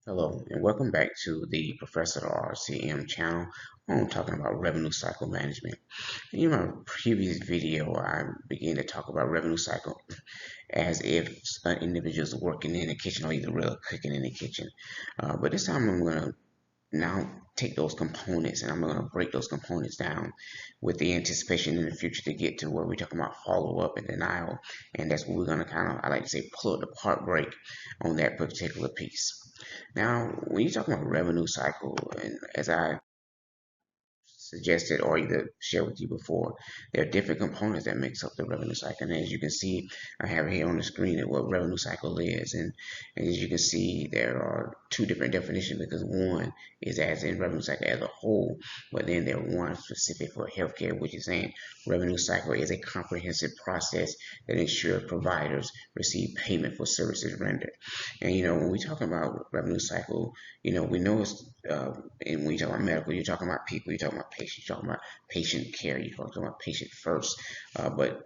Hello, and welcome back to the Professor RCM channel. I'm talking about revenue cycle management. In my previous video, I began to talk about revenue cycle as if an individual is working in the kitchen or either really cooking in the kitchen. But this time I'm going to now take those components and I'm going to break those components down with the anticipation in the future to get to where we're talking about follow up and denial. And that's what we're going to I like to say, pull the part break on that particular piece. Now, when you talk about revenue cycle, and as I suggested or either shared with you before, there are different components that makes up the revenue cycle. And as you can see, I have here on the screen what revenue cycle is. And as you can see, there are two different definitions because one is as in revenue cycle as a whole, but then there are one specific for healthcare, which is saying revenue cycle is a comprehensive process that ensures providers receive payment for services rendered. And when we talk about revenue cycle, we know it's and when you talk about medical, you're talking about people, you're talking about patients, you're talking about patient care, you're talking about patient first. But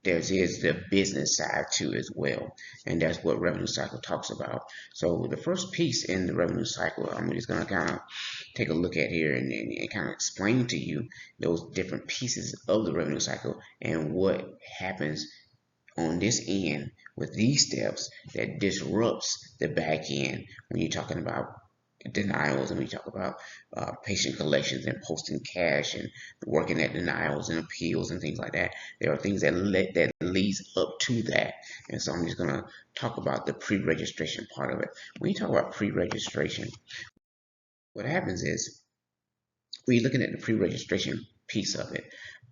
there is the business side too as well, and that's what revenue cycle talks about. So the first piece in the revenue cycle, I'm just going to kind of take a look at here and kind of explain to you those different pieces of the revenue cycle and what happens on this end with these steps that disrupts the back end when you're talking about denials and we talk about patient collections and posting cash and working at denials and appeals and things like that. There are things that leads up to that, and so I'm just going to talk about the pre-registration part of it. When you talk about pre-registration, what happens is when you're looking at the pre-registration piece of it,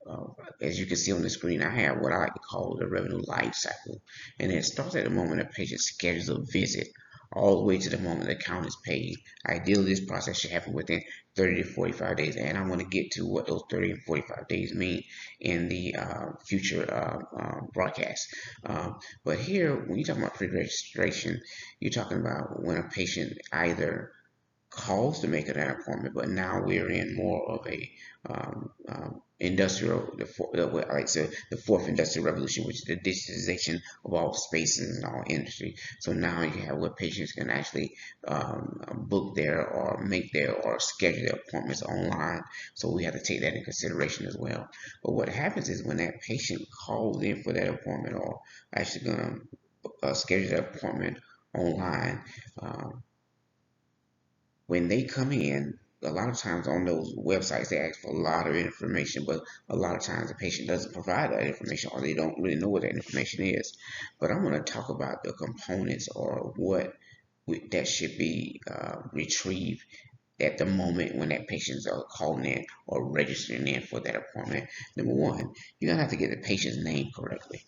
uh, as you can see on the screen, I have what I like to call the revenue life cycle. And it starts at the moment a patient schedules a visit all the way to the moment the account is paid. Ideally, this process should happen within 30 to 45 days. And I'm going to get to what those 30 and 45 days mean in the future broadcast. But here, when you're talking about pre-registration, you're talking about when a patient either calls to make an appointment, but now we're in more of a industrial, what I like to say, the fourth industrial revolution, which is the digitization of all spaces and all industry. So now you have where patients can actually book their or make their or schedule their appointments online. So we have to take that in consideration as well. But what happens is when that patient calls in for that appointment or actually going to schedule that appointment online, when they come in, a lot of times on those websites, they ask for a lot of information, but a lot of times the patient doesn't provide that information or they don't really know what that information is. But I'm going to talk about the components or what that should be retrieved at the moment when that patient's calling in or registering in for that appointment. Number one, you're going to have to get the patient's name correctly.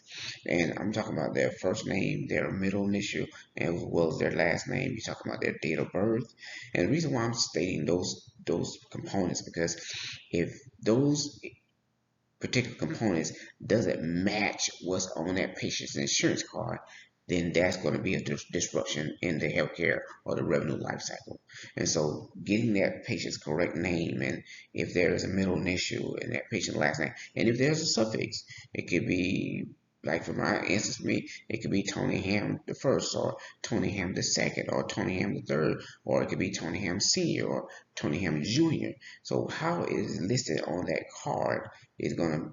And I'm talking about their first name, their middle initial, as well as their last name. You're talking about their date of birth. And the reason why I'm stating those components because if those particular components doesn't match what's on that patient's insurance card, then that's going to be a disruption in the healthcare or the revenue life cycle. And so getting that patient's correct name and if there is a middle initial in that patient's last name, and if there's a suffix, it could be like for my instance, for me, it could be Tony Ham the first, or Tony Ham the second, or Tony Ham the third, or it could be Tony Ham Senior, or Tony Ham Junior. So how it is listed on that card is going to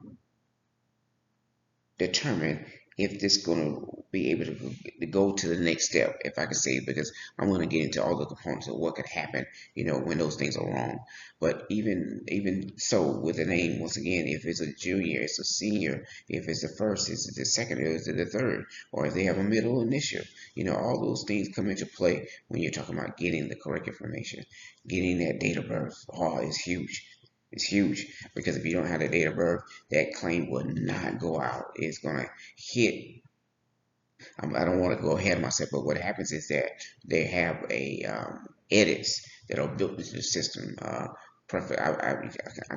determine if this is going to be able to go to the next step, if I can say, because I'm going to get into all the components of what could happen, when those things are wrong. But even so, with the name, once again, if it's a junior, it's a senior. If it's the first, it's the second, it's the third, or if they have a middle initial. All those things come into play when you're talking about getting the correct information. Getting that date of birth, is huge. It's huge because if you don't have the date of birth, that claim will not go out. It's going to hit. I don't want to go ahead of myself, but what happens is that they have a edits that are built into the system. I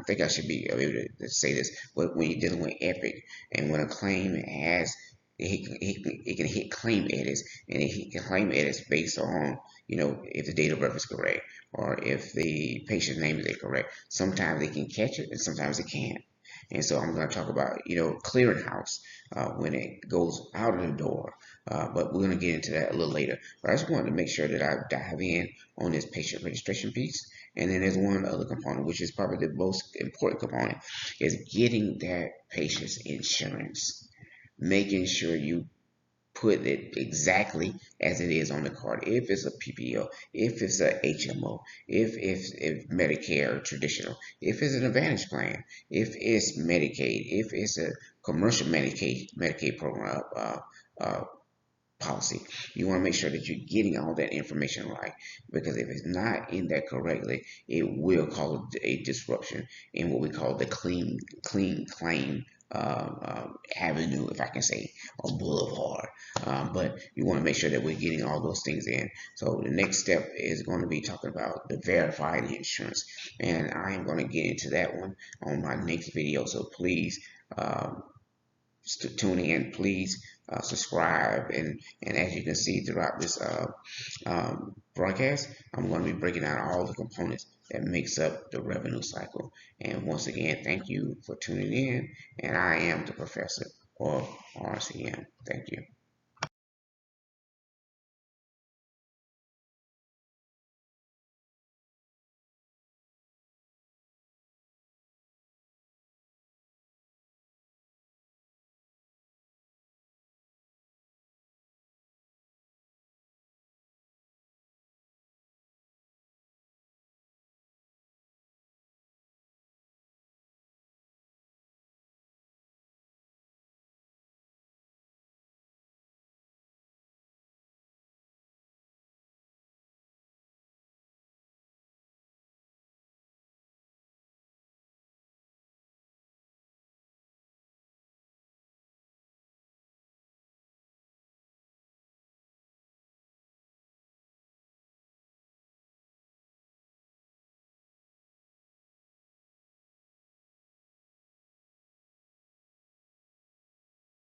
think I should be able to say this, but when you're dealing with Epic and when a claim has it can hit claim edits, and it can claim edits based on if the date of birth is correct or if the patient name is correct. Sometimes they can catch it, and sometimes they can't. And so I'm going to talk about, clearinghouse when it goes out of the door. But we're going to get into that a little later. But I just wanted to make sure that I dive in on this patient registration piece. And then there's one other component, which is probably the most important component, is getting that patient's insurance, making sure you put it exactly as it is on the card. If it's a PPO, if it's a HMO, if Medicare traditional, if it's an Advantage plan, if it's Medicaid, if it's a commercial Medicaid program policy. You want to make sure that you're getting all that information right, because if it's not in there correctly, it will cause a disruption in what we call the clean claim avenue, if I can say, or boulevard. But you want to make sure that we're getting all those things in. So the next step is going to be talking about the verified insurance, and I am going to get into that one on my next video. So please tune in, please subscribe, and as you can see throughout this broadcast, I'm going to be breaking down all the components that makes up the revenue cycle. And once again, thank you for tuning in, and I am the professor of RCM. Thank you.